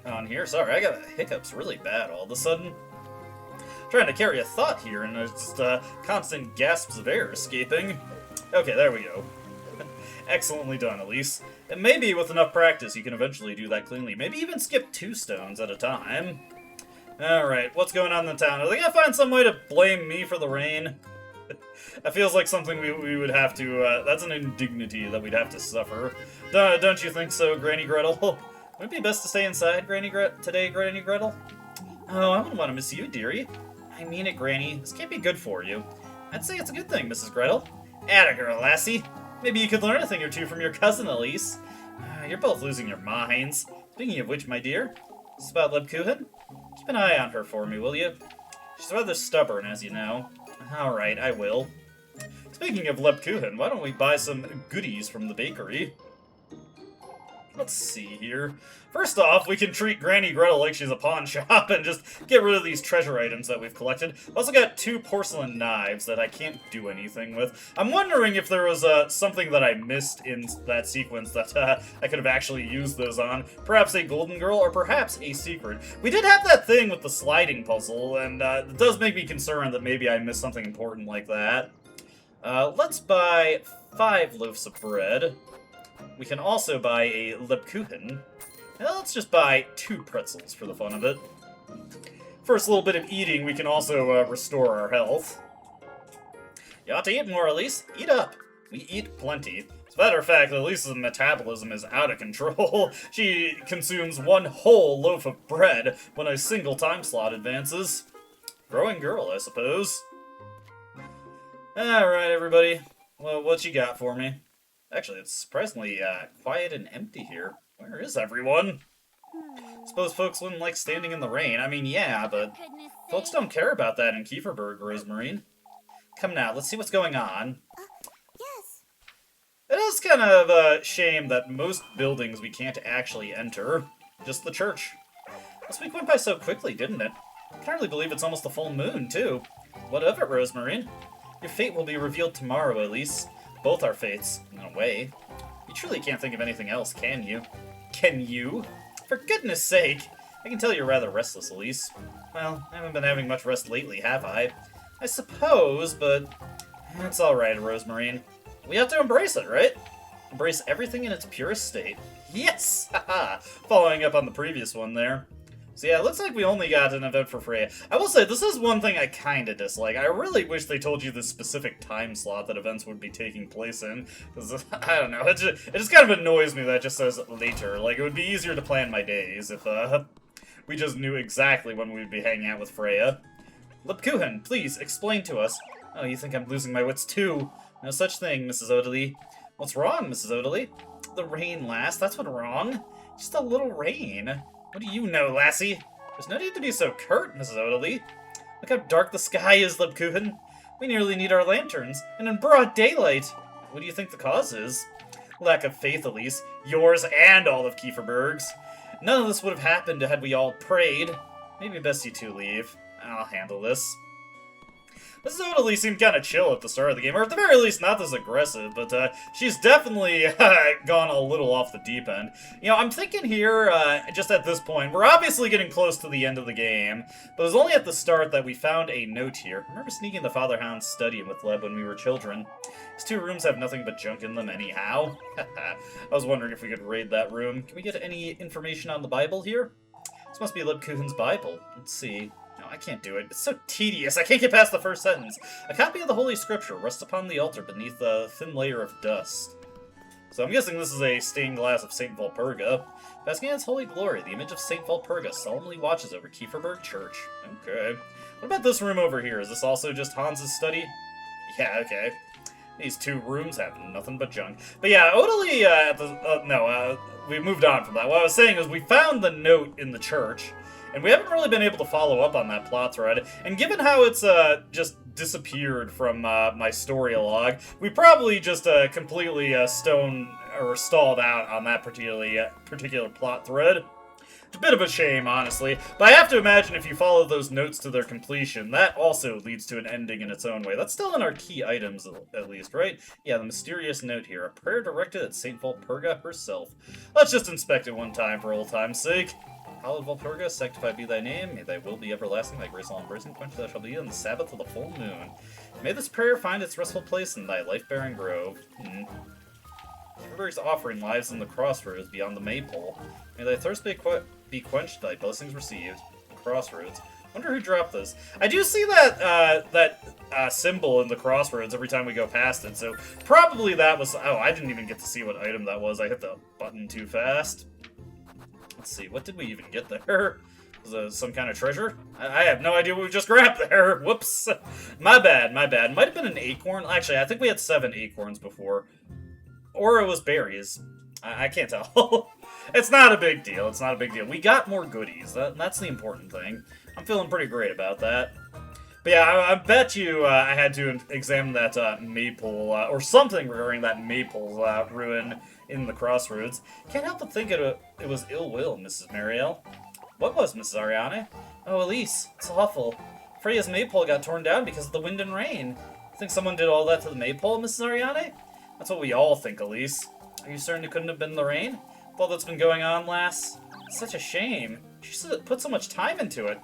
on here. Sorry, I got hiccups really bad all of a sudden. Trying to carry a thought here, and there's just constant gasps of air escaping. Okay, there we go. Excellently done, Elise. And maybe with enough practice you can eventually do that cleanly. Maybe even skip 2 stones at a time. Alright, what's going on in the town? Are they gonna find some way to blame me for the rain? That feels like something we would have to, that's an indignity that we'd have to suffer. Don't you think so, Granny Gretel? Would it be best to stay inside, Granny Gretel? Oh, I wouldn't want to miss you, dearie. I mean it, Granny. This can't be good for you. I'd say it's a good thing, Mrs. Gretel. Atta girl, lassie. Maybe you could learn a thing or two from your cousin, Elise. You're both losing your minds. Speaking of which, my dear, this is about Lebkuchen. Keep an eye on her for me, will you? She's rather stubborn, as you know. Alright, I will. Speaking of Lebkuchen, why don't we buy some goodies from the bakery? Let's see here. First off, we can treat Granny Gretel like she's a pawn shop and just get rid of these treasure items that we've collected. I've also got 2 porcelain knives that I can't do anything with. I'm wondering if there was something that I missed in that sequence that I could have actually used those on. Perhaps a golden girl, or perhaps a secret. We did have that thing with the sliding puzzle, and it does make me concerned that maybe I missed something important like that. Let's buy 5 loaves of bread. We can also buy a Lebkuchen. Let's just buy 2 pretzels for the fun of it. First little bit of eating, we can also restore our health. You ought to eat more, Elise. Eat up. We eat plenty. As a matter of fact, Elise's metabolism is out of control. She consumes 1 whole loaf of bread when a single time slot advances. Growing girl, I suppose. Alright, everybody. Well, what you got for me? Actually, it's surprisingly quiet and empty here. Where is everyone? Suppose folks wouldn't like standing in the rain. I mean, yeah, but folks don't care about that in Kieferberg, Rozenmarine. Come now, let's see what's going on. Yes. It is kind of a shame that most buildings we can't actually enter. Just the church. This week went by so quickly, didn't it? I can hardly believe it's almost the full moon, too. What of it, Rozenmarine? Your fate will be revealed tomorrow, Elise. Both our fates, in a way. You truly can't think of anything else, can you? Can you? For goodness sake! I can tell you're rather restless, Elise. Well, I haven't been having much rest lately, have I? I suppose, but it's alright, Rozenmarine. We have to embrace it, right? Embrace everything in its purest state. Yes! Haha! Following up on the previous one there. So yeah, it looks like we only got an event for Freya. I will say, this is one thing I kinda dislike. I really wish they told you the specific time slot that events would be taking place in. Because, I don't know, it just kind of annoys me that it just says later. Like, it would be easier to plan my days if, we just knew exactly when we'd be hanging out with Freya. Lagoon, please, explain to us. Oh, you think I'm losing my wits too? No such thing, Mrs. Odeley. What's wrong, Mrs. Odeley? The rain, lass, that's what's wrong. Just a little rain. What do you know, lassie? There's no need to be so curt, Mrs. Odeley. Look how dark the sky is, Lagoon. We nearly need our lanterns, and in broad daylight. What do you think the cause is? Lack of faith, Elise. Yours and all of Kieferberg's. None of this would have happened had we all prayed. Maybe best you two leave. I'll handle this. Mrs. Odeley seemed kind of chill at the start of the game, or at the very least not this aggressive, but she's definitely gone a little off the deep end. You know, I'm thinking here, just at this point, we're obviously getting close to the end of the game, but it was only at the start that we found a note here. I remember sneaking the Father Hound's study with Leb when we were children. These two rooms have nothing but junk in them anyhow. I was wondering if we could raid that room. Can we get any information on the Bible here? This must be Leb Coogan's Bible. Let's see. No, I can't do it. It's so tedious. I can't get past the first sentence. A copy of the Holy Scripture rests upon the altar beneath a thin layer of dust. So I'm guessing this is a stained glass of St. Valpurga. Basking in its holy glory, the image of St. Valpurga solemnly watches over Kieferberg Church. Okay. What about this room over here? Is this also just Hans's study? Yeah, okay. These two rooms have nothing but junk. But yeah, Odeley, we moved on from that. What I was saying is we found the note in the church, and we haven't really been able to follow up on that plot thread. And given how it's just disappeared from my story log, we probably just completely stalled out on that particular plot thread. It's a bit of a shame, honestly, but I have to imagine if you follow those notes to their completion, that also leads to an ending in its own way. That's still in our key items, at least, right? Yeah, the mysterious note here, a prayer directed at St. Valpurga herself. Let's just inspect it one time for old time's sake. Hallowed Valpurga, sanctified be thy name, may thy will be everlasting, thy grace all embracing, quenched thou shalt be on the Sabbath of the full moon. May this prayer find its restful place in thy life-bearing grove. Kieferberg's offering lies in the crossroads beyond the maypole. May thy thirst be quenched, thy blessings received. Crossroads. Wonder who dropped this. I do see that symbol in the crossroads every time we go past it, so probably that was... Oh, I didn't even get to see what item that was. I hit the button too fast. Let's see, what did we even get there? Was it some kind of treasure? I have no idea what we just grabbed there. Whoops. My bad, my bad. Might have been an acorn. Actually, I think we had 7 acorns before. Or it was berries. I can't tell. It's not a big deal. It's not a big deal. We got more goodies. That's the important thing. I'm feeling pretty great about that. But yeah, I bet you I had to examine that maple, or something regarding that maple ruin in the crossroads. Can't help but think it was ill will, Mrs. Mariel. What was, Mrs. Ariane? Oh, Elise, it's awful. Freya's maypole got torn down because of the wind and rain. Think someone did all that to the maypole, Mrs. Ariane? That's what we all think, Elise. Are you certain it couldn't have been the rain? With all that's been going on, lass? It's such a shame. She put so much time into it.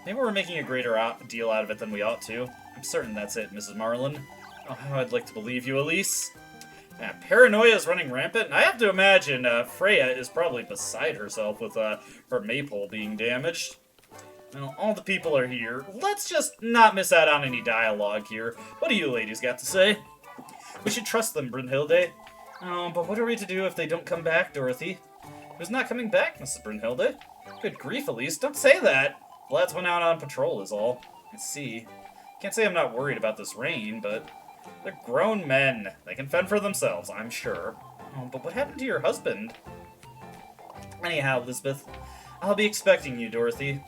Maybe we're making a greater deal out of it than we ought to. I'm certain that's it, Mrs. Marlin. Oh, how I'd like to believe you, Elise. Yeah, paranoia is running rampant, and I have to imagine Freya is probably beside herself with her maypole being damaged. Well, all the people are here. Let's just not miss out on any dialogue here. What do you ladies got to say? We should trust them, Brunhilde. Oh, but what are we to do if they don't come back, Dorothy? Who's not coming back, Mrs. Brunhilde? Good grief, Elise, don't say that. The lads went out on patrol is all. I see. Can't say I'm not worried about this rain, but they're grown men. They can fend for themselves, I'm sure. Oh, but what happened to your husband? Anyhow, Elizabeth, I'll be expecting you, Dorothy.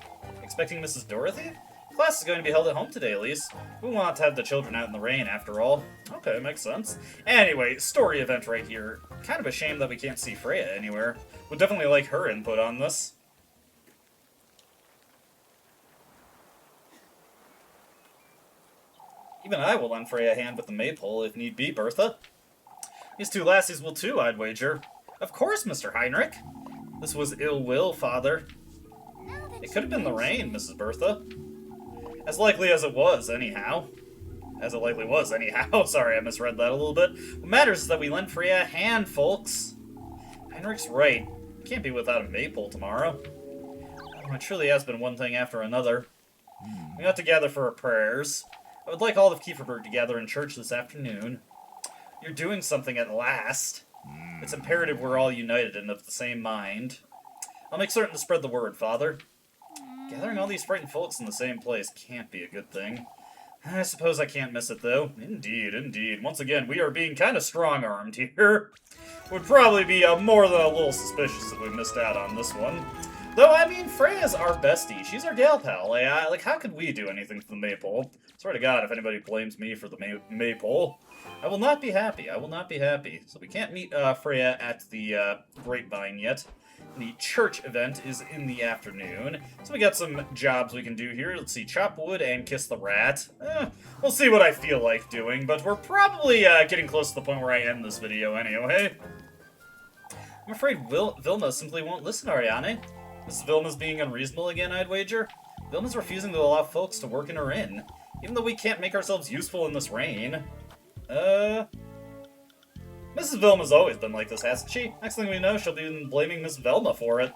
Expecting Mrs. Dorothy? Class is going to be held at home today, Elise. We want to have the children out in the rain, after all. Okay, makes sense. Anyway, story event right here. Kind of a shame that we can't see Freya anywhere. Would definitely like her input on this. Even I will lend Freya a hand with the maypole if need be, Bertha. These two lassies will too, I'd wager. Of course, Mr. Heinrich. This was ill will, Father. It could have been the rain, Mrs. Bertha. As likely as it was, anyhow. As it likely was, anyhow. Sorry, I misread that a little bit. What matters is that we lent Freya a hand, folks. Heinrich's right. We can't be without a maypole tomorrow. Oh, it truly has been one thing after another. We got together for our prayers. I would like all of Kieferberg to gather in church this afternoon. You're doing something at last. It's imperative we're all united and of the same mind. I'll make certain to spread the word, Father. Gathering all these frightened folks in the same place can't be a good thing. I suppose I can't miss it, though. Indeed, indeed. Once again, we are being kind of strong-armed here. Would probably be more than a little suspicious if we missed out on this one. Though, I mean, Freya's our bestie. She's our gal pal. Like, how could we do anything for the maypole? Swear to God, if anybody blames me for the maypole, I will not be happy. I will not be happy. So we can't meet Freya at the Grapevine yet. The church event is in the afternoon. So we got some jobs we can do here. Let's see, chop wood and kiss the rat. We'll see what I feel like doing, but we're probably getting close to the point where I end this video anyway. I'm afraid Vilma simply won't listen, Ariane. Mrs. Vilma's being unreasonable again, I'd wager. Vilma's refusing to allow folks to work in her inn, even though we can't make ourselves useful in this rain. Mrs. Vilma's always been like this, hasn't she? Next thing we know, she'll be blaming Miss Velma for it.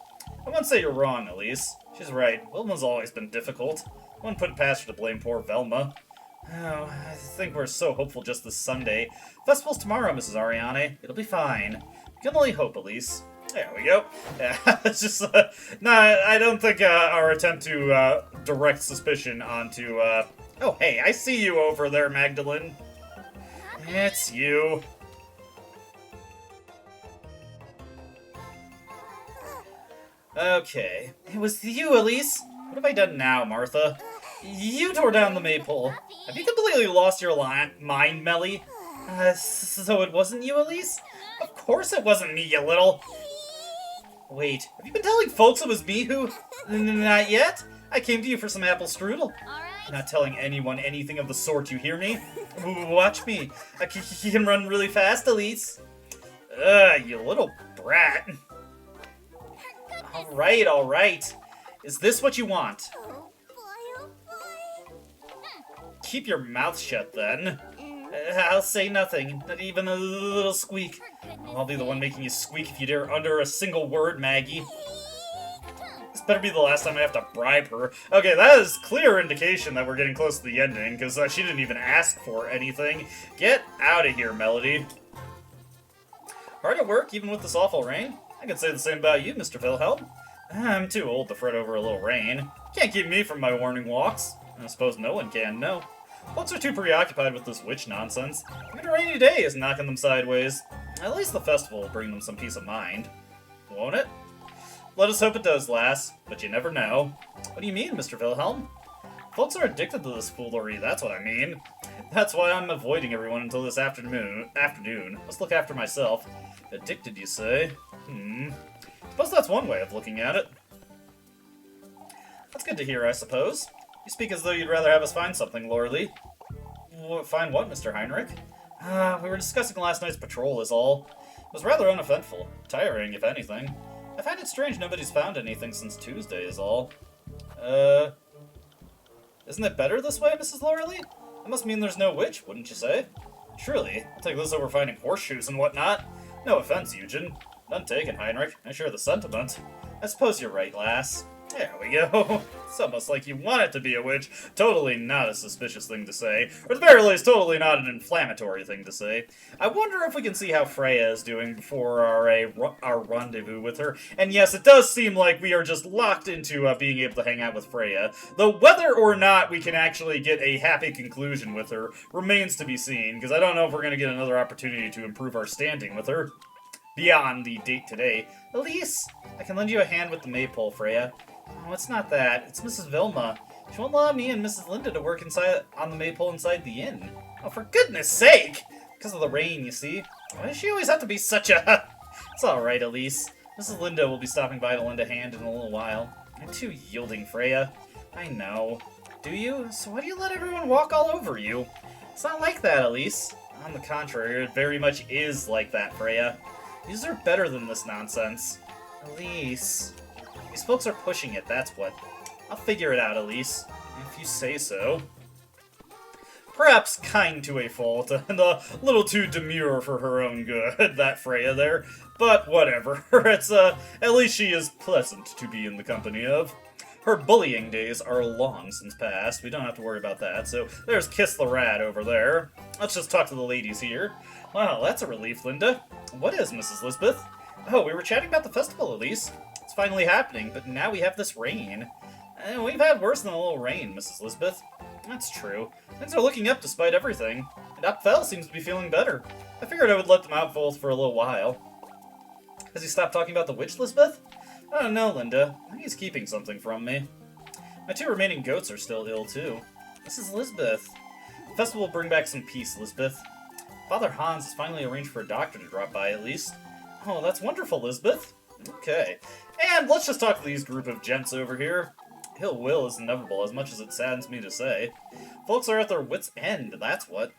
I won't say you're wrong, Elise. She's right. Velma's always been difficult. I wouldn't put it past her to blame poor Velma. Oh, I think we're so hopeful just this Sunday. Festival's tomorrow, Mrs. Ariane. It'll be fine. We can only hope, Elise. There we go. Yeah, it's just, I don't think our attempt to direct suspicion onto, oh, hey, I see you over there, Magdalene. It's you. Okay. It was you, Elise. What have I done now, Martha? You tore down the maypole. Have you completely lost your mind, Melly? So it wasn't you, Elise? Of course it wasn't me, you little... Wait, have you been telling folks it was me who... Not yet? I came to you for some apple strudel. I'm not telling anyone anything of the sort, you hear me? Watch me. I can run really fast, Elise. You little brat. Alright, alright. Is this what you want? Oh boy, Keep your mouth shut, then. I'll say nothing, not even a little squeak. I'll be the one making you squeak if you dare utter a single word, Maggie. This better be the last time I have to bribe her. Okay, that is clear indication that we're getting close to the ending, because she didn't even ask for anything. Get out of here, Melody. Hard at work, even with this awful rain? I could say the same about you, Mr. Wilhelm. I'm too old to fret over a little rain. Can't keep me from my morning walks. I suppose no one can, no. Folks are too preoccupied with this witch nonsense. Even a rainy day is knocking them sideways. At least the festival will bring them some peace of mind. Won't it? Let us hope it does, lass. But you never know. What do you mean, Mr. Wilhelm? Folks are addicted to this foolery, that's what I mean. That's why I'm avoiding everyone until this afternoon. Must look after myself. Addicted, you say? Suppose that's one way of looking at it. That's good to hear, I suppose. You speak as though you'd rather have us find something, Loreley. Find what, Mr. Heinrich? We were discussing last night's patrol is all. It was rather uneventful. Tiring, if anything. I find it strange nobody's found anything since Tuesday is all. Isn't it better this way, Mrs. Loreley? That must mean there's no witch, wouldn't you say? Surely. I'll take this over finding horseshoes and whatnot. No offense, Eugen. None taken, Heinrich. I share the sentiment. I suppose you're right, lass. There we go. It's almost like you want it to be a witch. Totally not a suspicious thing to say. Or at the very least, totally not an inflammatory thing to say. I wonder if we can see how Freya is doing before our rendezvous with her. And yes, it does seem like we are just locked into being able to hang out with Freya. Though whether or not we can actually get a happy conclusion with her remains to be seen, because I don't know if we're going to get another opportunity to improve our standing with her beyond the date today. Elise, I can lend you a hand with the maypole, Freya. Oh, it's not that. It's Mrs. Vilma. She won't allow me and Mrs. Linda to work on the maypole inside the inn. Oh, for goodness sake! Because of the rain, you see. Why does she always have to be such a... It's alright, Elise. Mrs. Linda will be stopping by to lend a hand in a little while. I'm too yielding, Freya. I know. Do you? So why do you let everyone walk all over you? It's not like that, Elise. On the contrary, it very much is like that, Freya. You deserve better than this nonsense. Elise. These folks are pushing it, that's what. I'll figure it out, Elise. If you say so. Perhaps kind to a fault, and a little too demure for her own good, that Freya there. But whatever, at least she is pleasant to be in the company of. Her bullying days are long since past, we don't have to worry about that, so there's Kiss the Rat over there. Let's just talk to the ladies here. Wow, that's a relief, Linda. What is, Mrs. Lisbeth? Oh, we were chatting about the festival, Elise. It's finally happening, but now we have this rain. We've had worse than a little rain, Mrs. Lisbeth. That's true. Things are looking up despite everything. And Apfel seems to be feeling better. I figured I would let them out both for a little while. Has he stopped talking about the witch, Lisbeth? I don't know, Linda. I think he's keeping something from me. My 2 remaining goats are still ill, too. Mrs. Lisbeth. The festival will bring back some peace, Lisbeth. Father Hans has finally arranged for a doctor to drop by, at least. Oh, that's wonderful, Lisbeth. Okay. And let's just talk to these group of gents over here. Ill will is inevitable, as much as it saddens me to say. Folks are at their wits' end, that's what.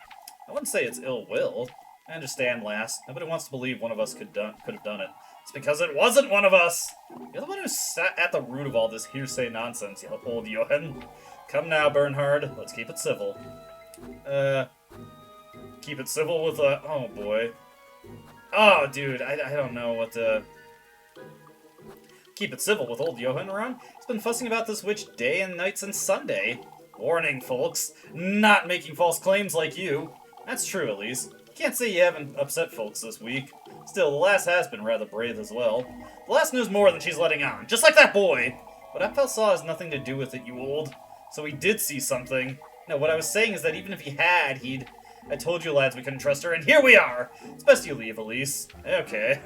I wouldn't say it's ill will. I understand, lass. Nobody wants to believe one of us could have done it. It's because it wasn't one of us! You're the one who sat at the root of all this hearsay nonsense, you old Johan. Come now, Bernhard. Let's keep it civil. Keep it civil with a... Oh, boy. Oh, dude, I don't know what to... Keep it civil with old Johan around? He's been fussing about this witch day and night since Sunday. Warning, folks. Not making false claims like you. That's true, Elise. Can't say you haven't upset folks this week. Still, the lass has been rather brave as well. The lass knows more than she's letting on, just like that boy! What Apfel saw has nothing to do with it, you old. So he did see something. No, what I was saying is that even if he had, he'd... I told you, lads, we couldn't trust her, and here we are! It's best you leave, Elise. Okay.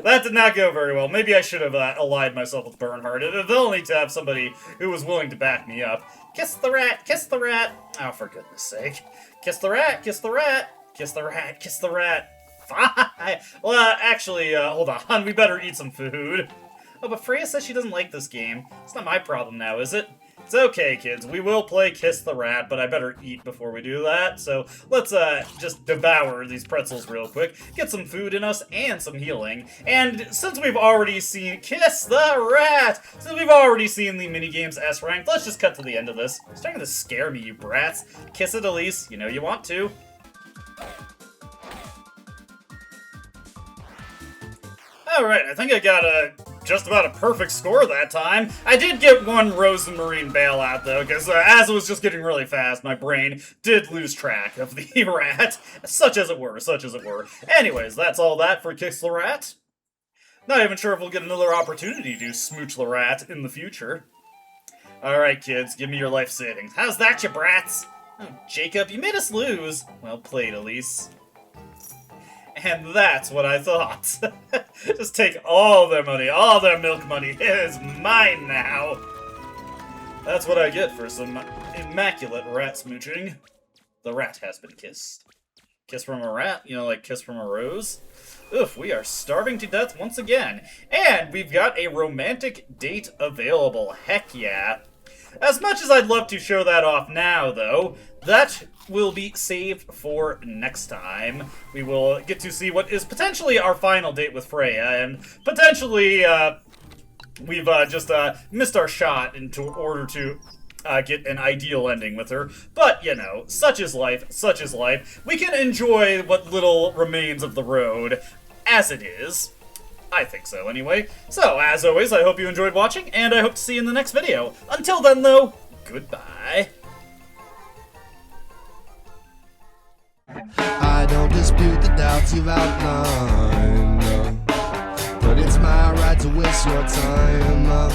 That did not go very well. Maybe I should have allied myself with Bernhard, if only to have somebody who was willing to back me up. Kiss the rat! Kiss the rat! Oh, for goodness sake. Kiss the rat! Kiss the rat! Kiss the rat! Kiss the rat! Fine! Well, actually, hold on. We better eat some food. Oh, but Freya says she doesn't like this game. It's not my problem now, is it? It's okay, kids. We will play Kiss the Rat, but I better eat before we do that. So let's just devour these pretzels real quick, get some food in us and some healing. And since we've already seen Kiss the Rat, since we've already seen the minigames S ranked, let's just cut to the end of this. You're starting to scare me, you brats. Kiss it, Elise. You know you want to. Alright, I think I got just about a perfect score that time. I did get one Rozenmarine bailout, though, because as it was just getting really fast, my brain did lose track of the rat. Such as it were, such as it were. Anyways, that's all that for Kiss the Rat. Not even sure if we'll get another opportunity to smooch the rat in the future. Alright, kids, give me your life savings. How's that, you brats? Oh, Jacob, you made us lose. Well played, Elise. And that's what I thought. Just take all their money, all their milk money. It is mine now. That's what I get for some immaculate rat smooching. The rat has been kissed. Kiss from a rat? You know, like kiss from a rose? Oof, we are starving to death once again. And we've got a romantic date available. Heck yeah. As much as I'd love to show that off now, though, that will be saved for next time. We will get to see what is potentially our final date with Freya, and potentially, we've just missed our shot in order to get an ideal ending with her. But, you know, such is life, such is life. We can enjoy what little remains of the road as it is. I think so, anyway. So, as always, I hope you enjoyed watching, and I hope to see you in the next video. Until then, though, goodbye. I don't dispute the doubts you've outlined, but it's my right to waste your time.